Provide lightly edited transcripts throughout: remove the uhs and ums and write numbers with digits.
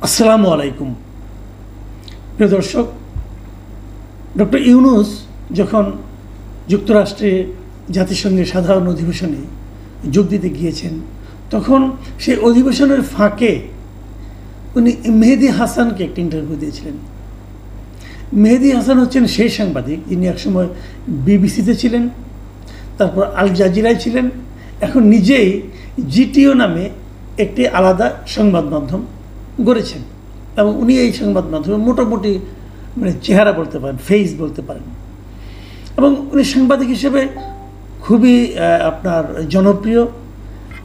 আসসালামু আলাইকুম প্রিয় দর্শক, ডক্টর ইউনূস যখন যুক্তরাষ্ট্রে জাতিসংঘের সাধারণ অধিবেশনে যোগ দিতে গিয়েছেন, তখন সেই অধিবেশনের ফাঁকে উনি মেহেদী হাসানকে একটা ইন্টারভিউ দিয়েছিলেন। মেহেদী হাসান হচ্ছেন সেই সাংবাদিক যিনি একসময় বিবিসিতে ছিলেন, তারপর আল জাজিরায় ছিলেন, এখন নিজেই জিটিও নামে একটি আলাদা সংবাদ মাধ্যম গড়েছেন এবং উনি এই সংবাদ মাধ্যমে মোটামুটি চেহারা বলতে পারেন, ফেস বলতে পারেন, এবং উনি সাংবাদিক হিসেবে খুবই আপনার জনপ্রিয়।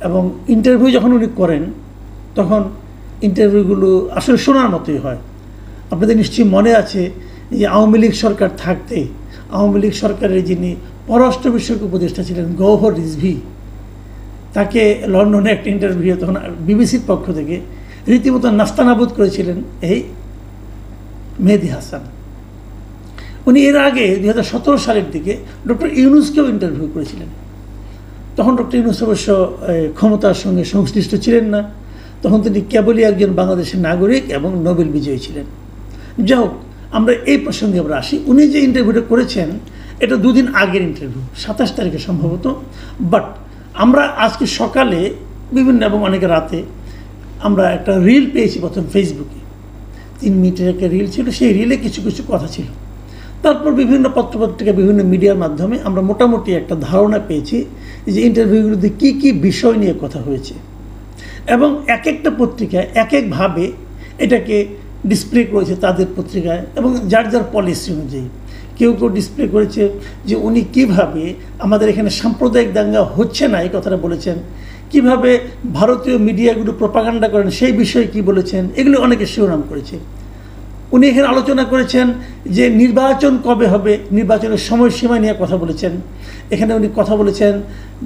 এবং ইন্টারভিউ যখন উনি করেন তখন ইন্টারভিউগুলো আসলে শোনার মতোই হয়। আপনাদের নিশ্চয়ই মনে আছে যে আওয়ামী লীগ সরকার থাকতে আওয়ামী লীগ সরকারের যিনি পররাষ্ট্র বিষয়ক উপদেষ্টা ছিলেন গওহর রিজভী, তাকে লন্ডনে একটা ইন্টারভিউ তখন বিবিসির পক্ষ থেকে রীতিমতো নাস্তানাবুদ করেছিলেন এই মেহেদী হাসান। উনি এর আগে 2017 সালের দিকে ডক্টর ইউনূসকেও ইন্টারভিউ করেছিলেন। তখন ডক্টর ইউনূস অবশ্য ক্ষমতার সঙ্গে সংশ্লিষ্ট ছিলেন না, তখন তিনি কেবলই একজন বাংলাদেশের নাগরিক এবং নোবেল বিজয়ী ছিলেন। যাই হোক, আমরা এই প্রসঙ্গে আমরা আসি। উনি যে ইন্টারভিউটা করেছেন এটা দুদিন আগের ইন্টারভিউ, 27 তারিখে সম্ভবত। বাট আমরা আজকে সকালে বিভিন্ন এবং অনেকে রাতে আমরা একটা রিল পেয়েছি প্রথম ফেসবুকে, 3 মিনিটের একটা রিল ছিল। সেই রিলে কিছু কিছু কথা ছিল। তারপর বিভিন্ন পত্রপত্রিকা, বিভিন্ন মিডিয়ার মাধ্যমে আমরা মোটামুটি একটা ধারণা পেয়েছি যে ইন্টারভিউগুলোতে কী কী বিষয় নিয়ে কথা হয়েছে, এবং এক একটা পত্রিকায় এক একভাবে এটাকে ডিসপ্লে করেছে তাদের পত্রিকায়, এবং যার যার পলিসি অনুযায়ী কেউ কেউ ডিসপ্লে করেছে যে উনি কিভাবে আমাদের এখানে সাম্প্রদায়িক দাঙ্গা হচ্ছে না এই কথাটা বলেছেন, কিভাবে ভারতীয় মিডিয়াগুলো প্রপাগান্ডা করেন সেই বিষয়ে কি বলেছেন, এগুলো অনেকে শিরোনাম করেছে। উনি এখানে আলোচনা করেছেন যে নির্বাচন কবে হবে, নির্বাচনের সময়সীমা নিয়ে কথা বলেছেন। এখানে উনি কথা বলেছেন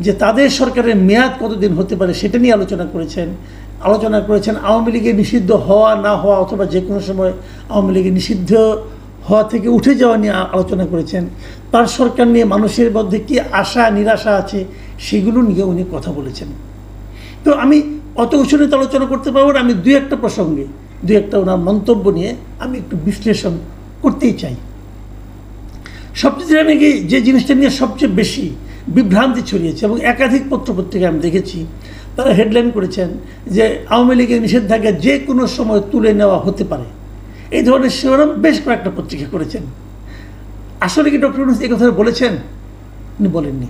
যে তাদের সরকারের মেয়াদ কতদিন হতে পারে সেটা নিয়ে আলোচনা করেছেন। আওয়ামী লীগের নিষিদ্ধ হওয়া না হওয়া অথবা যে কোনো সময় আওয়ামী লীগের নিষিদ্ধ হওয়া থেকে উঠে যাওয়া নিয়ে আলোচনা করেছেন। তার সরকার নিয়ে মানুষের মধ্যে কি আশা নিরাশা আছে সেগুলো নিয়ে উনি কথা বলেছেন। তো আমি অত উচ্চনীত আলোচনা করতে পারবো না, আমি দুই একটা প্রসঙ্গে দুই একটা ওনার মন্তব্য নিয়ে আমি একটু বিশ্লেষণ করতেই চাই। সবচেয়ে নাকি যে জিনিসটা নিয়ে সবচেয়ে বেশি বিভ্রান্তি ছড়িয়েছে এবং একাধিক পত্রপত্রিকায় আমি দেখেছি, তারা হেডলাইন করেছেন যে আওয়ামী লীগের নিষেধাজ্ঞা যে কোনো সময় তুলে নেওয়া হতে পারে। এই ধরনের শিরোনাম বেশ কয়েকটা পত্রিকা করেছেন। আসলে কি ডক্টর ইউনূস এই কথা বলেছেন? উনি বলেননি।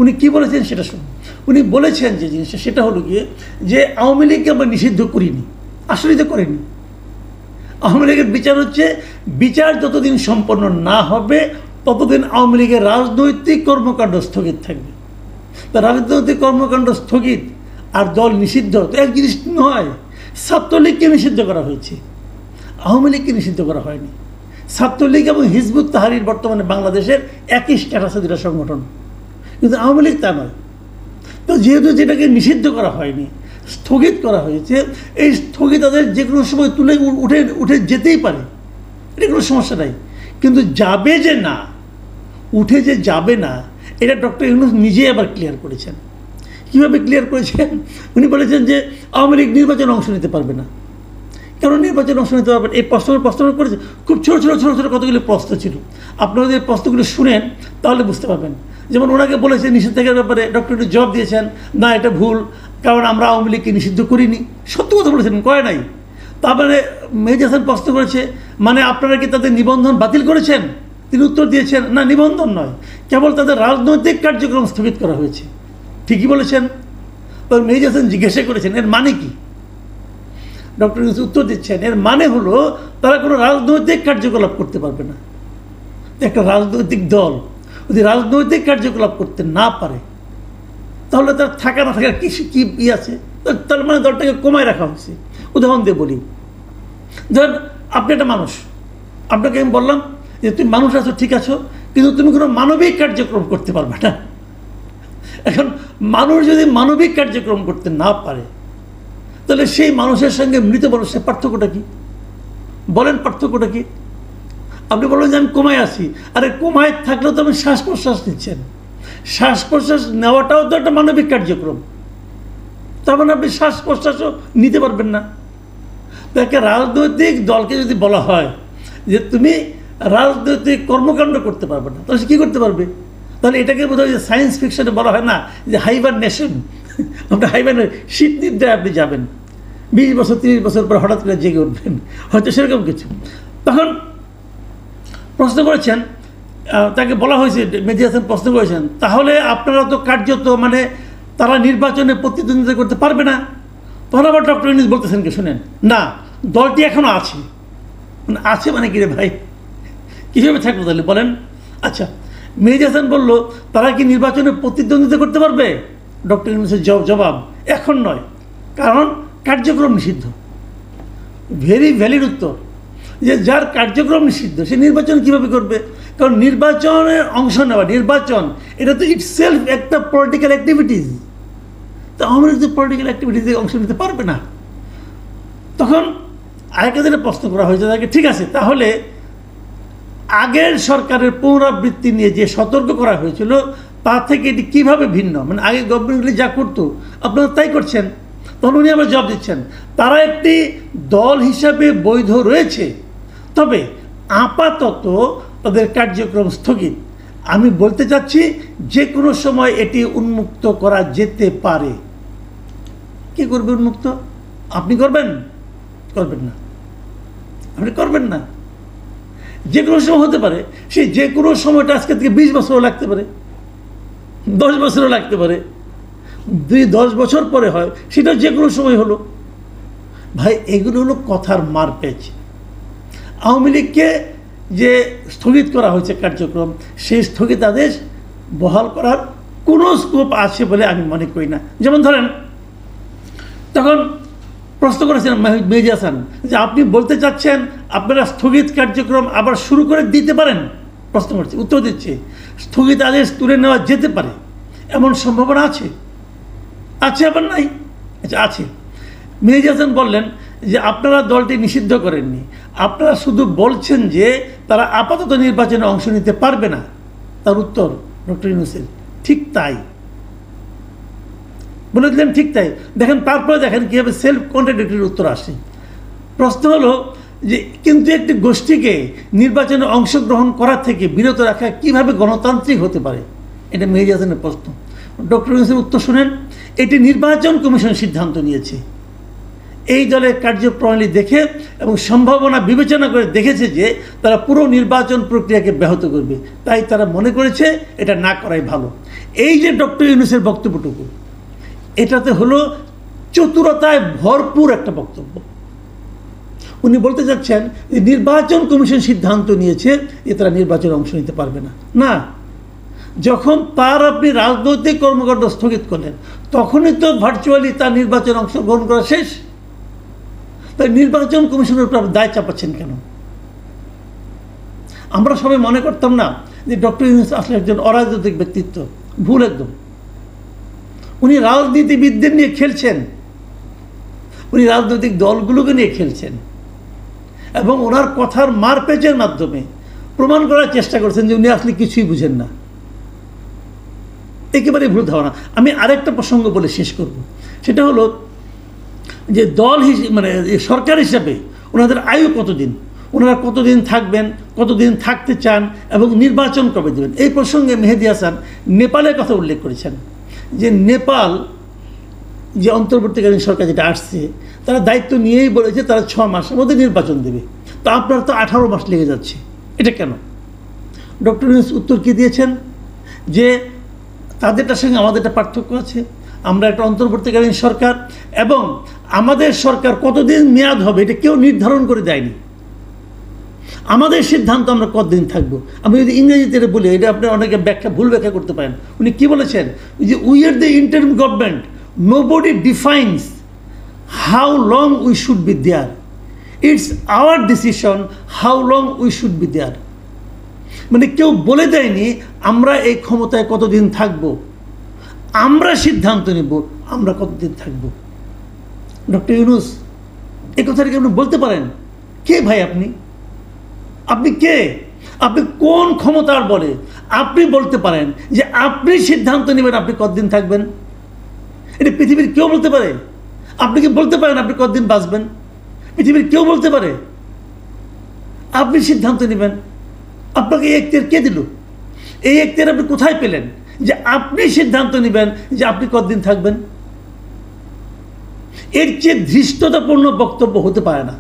উনি কি বলেছেন সেটা শুনুন। উনি বলেছেন যে জিনিসটা সেটা হলো গিয়ে যে আওয়ামী লীগকে আমরা নিষিদ্ধ করিনি, আসলে তো করেনি। আওয়ামী লীগের বিচার হচ্ছে, বিচার যতদিন সম্পন্ন না হবে ততদিন আওয়ামী লীগের রাজনৈতিক কর্মকাণ্ড স্থগিত থাকবে। তা রাজনৈতিক কর্মকাণ্ড স্থগিত আর দল নিষিদ্ধ তো এক জিনিস নয়। ছাত্রলীগকে নিষিদ্ধ করা হয়েছে, আওয়ামী লীগকে নিষিদ্ধ করা হয়নি। ছাত্রলীগ এবং হিজবুত তাহরির বর্তমানে বাংলাদেশের একই স্ট্যাটাসে দুটা সংগঠন, কিন্তু আওয়ামী লীগ তা নয়। তো যেহেতু যেটাকে নিষিদ্ধ করা হয়নি, স্থগিত করা হয়েছে, এই স্থগিতাদের যে কোনো সময় তুলে উঠে যেতেই পারে, এটা কোনো সমস্যা নাই। কিন্তু যাবে যে না, উঠে যে যাবে না, এটা ডক্টর ইউনূস নিজেই আবার ক্লিয়ার করেছেন। কীভাবে ক্লিয়ার করেছেন? উনি বলেছেন যে আওয়ামী লীগ নির্বাচনে অংশ নিতে পারবে না। কেন নির্বাচনে অংশ নিতে পারবেন? এই প্রশ্ন করেছে। খুব ছোটো ছোটো কতগুলো প্রশ্ন ছিল। আপনারা যদি প্রশ্নগুলো শুনেন তাহলে বুঝতে পারবেন। যেমন ওনাকে বলেছে নিষেধাজ্ঞার ব্যাপারে ডক্টর ইউনূস জবাব দিয়েছেন, না এটা ভুল, কারণ আমরা আওয়ামী লীগকে নিষিদ্ধ করিনি। সত্য কথা বলেছেন, করে নাই। তারপরে মেহেদী হাসান প্রশ্ন করেছে, মানে আপনারা কি তাদের নিবন্ধন বাতিল করেছেন? তিনি উত্তর দিয়েছেন, না নিবন্ধন নয়, কেবল তাদের রাজনৈতিক কার্যক্রম স্থগিত করা হয়েছে। ঠিকই বলেছেন। তখন মেহেদী হাসান জিজ্ঞাসা করেছেন এর মানে কি? ডক্টর ইউনূস উত্তর দিচ্ছেন, এর মানে হলো তারা কোনো রাজনৈতিক কার্যকলাপ করতে পারবে না। একটা রাজনৈতিক দল যদি রাজনৈতিক কার্যকলাপ করতে না পারে তাহলে তার থাকা না থাকার কি আছে? তার মানে দলটাকে কমায় রাখা হয়েছে। উদাহরণ দিয়ে বলি, ধরেন আপনি একটা মানুষ, আপনাকে আমি বললাম যে তুমি মানুষ আছো, ঠিক আছো, কিন্তু তুমি কোনো মানবিক কার্যক্রম করতে পারবে না। এখন মানুষ যদি মানবিক কার্যক্রম করতে না পারে তাহলে সেই মানুষের সঙ্গে মৃত মানুষের পার্থক্যটা কি? বলেন পার্থক্যটা কি? আপনি বলবেন যে আমি কোমায় আছি, আরে কোমায় থাকলেও তো আপনি শ্বাস প্রশ্বাস নিচ্ছেন, শ্বাস প্রশ্বাস নেওয়াটাও তো একটা মানবিক কার্যক্রম। তার মানে আপনি শ্বাস প্রশ্বাসও নিতে পারবেন না। তো একটা রাজনৈতিক দলকে যদি বলা হয় যে তুমি রাজনৈতিক কর্মকাণ্ড করতে পারবে না, তাহলে সে কী করতে পারবে? তাহলে এটাকে বোধ হয় যে সায়েন্স ফিকশনে বলা হয় না যে হাইবারনেশন, আপনার হাইবারনেশন, শীত নিদ্রায় আপনি যাবেন, 20 বছর 30 বছর পর হঠাৎ করে জেগে উঠবেন, হয়তো সেরকম কিছু। তখন প্রশ্ন করেছেন, তাকে বলা হয়েছে, মেহেদী হাসান প্রশ্ন করেছেন, তাহলে আপনারা তো কার্যত মানে তারা নির্বাচনে প্রতিদ্বন্দ্বিতা করতে পারবে না। তখন আবার ডক্টর ইউনূস বলতেছেন কি শুনেন, না দলটি এখনও আছে। মানে আছে মানে কি রে ভাই, কীভাবে থাকবে তাহলে বলেন? আচ্ছা, মেহেদী হাসান বলল তারা কি নির্বাচনে প্রতিদ্বন্দ্বিতা করতে পারবে? ডক্টর ইউনূসের জবাব, এখন নয়, কারণ কার্যক্রম নিষিদ্ধ। ভেরি ভ্যালিড উত্তর, যে যার কার্যক্রম নিষিদ্ধ সে নির্বাচন কীভাবে করবে? কারণ নির্বাচনের অংশ নেওয়া, নির্বাচন এটা তো ইটসেলফ একটা পলিটিক্যাল অ্যাক্টিভিটিস। তো আওয়ামী লীগ পলিটিক্যাল অ্যাক্টিভিটিসে অংশ নিতে পারবে না। তখন আরেকটা দিনে প্রশ্ন করা হয়েছে তাকে, ঠিক আছে তাহলে আগের সরকারের পুনরাবৃত্তি নিয়ে যে সতর্ক করা হয়েছিল তা থেকে এটি কীভাবে ভিন্ন? মানে আগে গভর্নমেন্টগুলি যা করতো আপনারা তাই করছেন। তখন উনি আবার জবাব দিচ্ছেন, তারা একটি দল হিসাবে বৈধ রয়েছে, তবে আপাতত তাদের কার্যক্রম স্থগিত। আমি বলতে চাচ্ছি যে কোনো সময় এটি উন্মুক্ত করা যেতে পারে। কে করবে উন্মুক্ত? আপনি করবেন? করবেন না, আপনি করবেন না। যে কোনো সময় হতে পারে, সেই যে কোনো সময়টা আজকে থেকে 20 বছরও লাগতে পারে, 10 বছরও লাগতে পারে, 10 বছর পরে হয়, সেটা যে কোনো সময় হলো। ভাই এগুলো হলো কথার মারপ্যাচ। আওয়ামী লীগকে যে স্থগিত করা হয়েছে কার্যক্রম, সেই স্থগিতাদেশ বহাল করার কোনো স্কোপ আছে বলে আমি মনে করি না। যেমন ধরেন, তখন প্রশ্ন করেছেন মেহেদী হাসান যে আপনি বলতে চাচ্ছেন আপনারা স্থগিত কার্যক্রম আবার শুরু করে দিতে পারেন? প্রশ্ন করছে, উত্তর দিচ্ছে, স্থগিতাদেশ তুলে নেওয়া যেতে পারে, এমন সম্ভাবনা আছে, আছে আবার নাই। আচ্ছা আছে। মেহেদী হাসান বললেন যে আপনারা দলটি নিষিদ্ধ করেননি, আপনারা শুধু বলছেন যে তারা আপাতত নির্বাচনে অংশ নিতে পারবে না। তার উত্তর ডক্টর ইউনূসের, ঠিক তাই। বলে দিলেন ঠিক তাই। দেখেন তারপরে দেখেন কীভাবে সেলফ কন্ট্রাডিক্টরি উত্তর আসে। প্রশ্ন হলো যে কিন্তু একটি গোষ্ঠীকে নির্বাচনে অংশগ্রহণ করা থেকে বিরত রাখা কিভাবে গণতান্ত্রিক হতে পারে? এটা মেহেদী হাসানের প্রশ্ন। ডক্টর ইউনূসের উত্তর শুনেন, এটি নির্বাচন কমিশন সিদ্ধান্ত নিয়েছে। এই দলের কার্যপ্রণালী দেখে এবং সম্ভাবনা বিবেচনা করে দেখেছে যে তারা পুরো নির্বাচন প্রক্রিয়াকে ব্যাহত করবে, তাই তারা মনে করেছে এটা না করাই ভালো। এই যে ডক্টর ইউনূসের বক্তব্যটুকু, এটাতে হলো চতুরতায় ভরপুর একটা বক্তব্য। উনি বলতে চাচ্ছেন যে নির্বাচন কমিশন সিদ্ধান্ত নিয়েছে যে তারা নির্বাচনে অংশ নিতে পারবে না। না, যখন তার আপনি রাজনৈতিক কর্মকাণ্ড স্থগিত করলেন তখনই তো ভার্চুয়ালি তার নির্বাচনে অংশগ্রহণ করা শেষ। তাই নির্বাচন কমিশনের উপর দায় চাপাচ্ছেন কেন? আমরা সবাই মনে করতাম না যে ডক্টর ইউনূস আসলে একজন অরাজনৈতিক ব্যক্তিত্ব? ভুল একদম। উনি রাজনীতিবিদদের নিয়ে খেলছেন, উনি রাজনৈতিক দলগুলোকে নিয়ে খেলছেন এবং ওনার কথার মারপ্যাচের মাধ্যমে প্রমাণ করার চেষ্টা করছেন যে উনি আসলে কিছুই বুঝেন না। একেবারে ভুল ধারণা। আমি আরেকটা প্রসঙ্গ বলে শেষ করব, সেটা হলো যে দল হিসেবে মানে সরকার হিসাবে ওনাদের আয়ু কতদিন, ওনারা কতদিন থাকবেন, কতদিন থাকতে চান এবং নির্বাচন কবে দেবেন। এই প্রসঙ্গে মেহেদী হাসান নেপালের কথা উল্লেখ করেছেন যে নেপাল যে অন্তর্বর্তীকালীন সরকার যেটা আসছে তারা দায়িত্ব নিয়েই বলেছে তারা 6 মাসের মধ্যে নির্বাচন দেবে। তো আপনার তো 18 মাস লেগে যাচ্ছে, এটা কেন? ডক্টর ইউনূস উত্তর কী দিয়েছেন যে তাদেরটার সঙ্গে আমাদেরটা পার্থক্য আছে। আমরা একটা অন্তর্বর্তীকালীন সরকার এবং আমাদের সরকার কতদিন মেয়াদ হবে এটা কেউ নির্ধারণ করে দেয়নি। আমাদের সিদ্ধান্ত আমরা কতদিন থাকবো। আমি যদি ইংরেজিতে বলি, এটা আপনি অনেকে ভুল ব্যাখ্যা করতে পারেন। উনি কী বলেছেন যে we are the interim government, nobody defines how long we should be there, it's our decision how long we should be there. মানে কেউ বলে দেয়নি আমরা এই ক্ষমতায় কতদিন থাকব, আমরা সিদ্ধান্ত নেব আমরা কতদিন থাকব। ডক্টর ইউনূস এই কথাটাকে আপনি বলতে পারেন? কে ভাই আপনি? আপনি কে? আপনি কোন ক্ষমতার বলে আপনি বলতে পারেন যে আপনি সিদ্ধান্ত নেবেন আপনি কতদিন থাকবেন? এটা পৃথিবীর কেউ বলতে পারে? আপনি কি বলতে পারেন আপনি কতদিন বাঁচবেন? পৃথিবীর কেউ বলতে পারে? আপনি সিদ্ধান্ত নেবেন। আপনাকে এই এখতিয়ার কে দিল? এই এখতিয়ার আপনি কোথায় পেলেন যে আপনি সিদ্ধান্ত নেবেন যে আপনি কতদিন থাকবেন? এর চেয়ে ধৃষ্টতাপূর্ণ বক্তব্য হতে পারে না।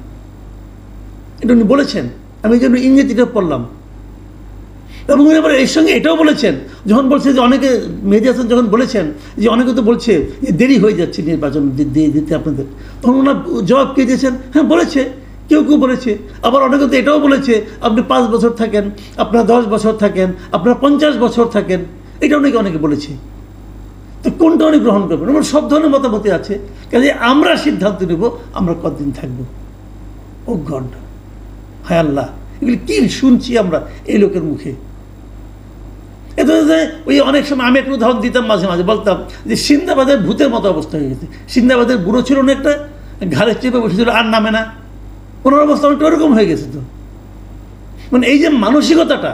এটা উনি বলেছেন, আমি এই জন্য ইংরেজিটা পড়লাম। এবং উনি আবার এর সঙ্গে এটাও বলেছেন, যখন বলছে যে অনেকে মেহেদী হাসান যখন বলেছেন যে অনেকে তো বলছে যে দেরি হয়ে যাচ্ছে নির্বাচন দিতে আপনাদের, তখন ওনার জবাব কে দিয়েছেন? হ্যাঁ বলেছে, কেউ কেউ বলেছে। আবার অনেকে তো এটাও বলেছে আপনি 5 বছর থাকেন, আপনারা 10 বছর থাকেন, আপনারা 50 বছর থাকেন, এটা অনেকে বলেছে। তো কোনটা উনি গ্রহণ করবেন? আমার সব ধরনের মতামতই আছে। কাজে আমরা সিদ্ধান্ত নেব আমরা কতদিন থাকবো। ও গড, হায় আল্লাহ, এগুলি কি শুনছি আমরা এই লোকের মুখে। এটা ওই অনেক সময় আমি একটা উদাহরণ দিতাম, মাঝে মাঝে বলতাম যে সিন্দাবাদের ভূতের মতো অবস্থা হয়ে গেছে। সিন্দাবাদের বুড়ো ছিল না একটা, ঘাড়ে চেপে বসেছিল, আর নামে না। ওনার অবস্থা অনেকটা ওরকম হয়ে গেছে। তো মানে এই যে মানসিকতাটা,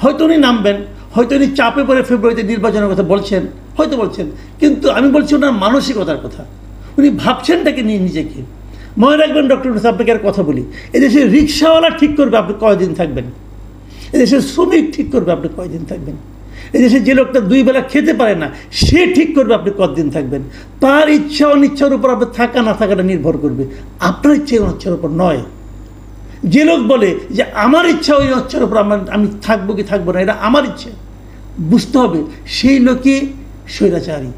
হয়তো উনি নামবেন, হয়তো উনি চাপে পড়ে ফেব্রুয়ারিতে নির্বাচনের কথা বলছেন, হয়তো বলছেন, কিন্তু আমি বলছি ওনার মানসিকতার কথা। উনি ভাবছেনটাকে নিয়ে নিজেকে। মনে রাখবেন ডক্টর ইউনূস, আপনাকে আর কথা বলি, এদেশে রিক্সাওয়ালা ঠিক করবে আপনি কয়দিন থাকবেন, এদেশের শ্রমিক ঠিক করবে আপনি কয়দিন থাকবেন, এদেশে যে লোকটা 2 বেলা খেতে পারে না সে ঠিক করবে আপনি কতদিন থাকবেন। তার ইচ্ছা অনিচ্ছার উপর আপনি থাকা না থাকাটা নির্ভর করবে, আপনার ইচ্ছা অনিচ্ছার উপর নয়। যে লোক বলে যে আমার ইচ্ছা ওই ইচ্ছার উপর আমি থাকবো কি থাকবো না, এটা আমার ইচ্ছা, বুঝতে হবে সেই লোকই স্বৈরাচারী।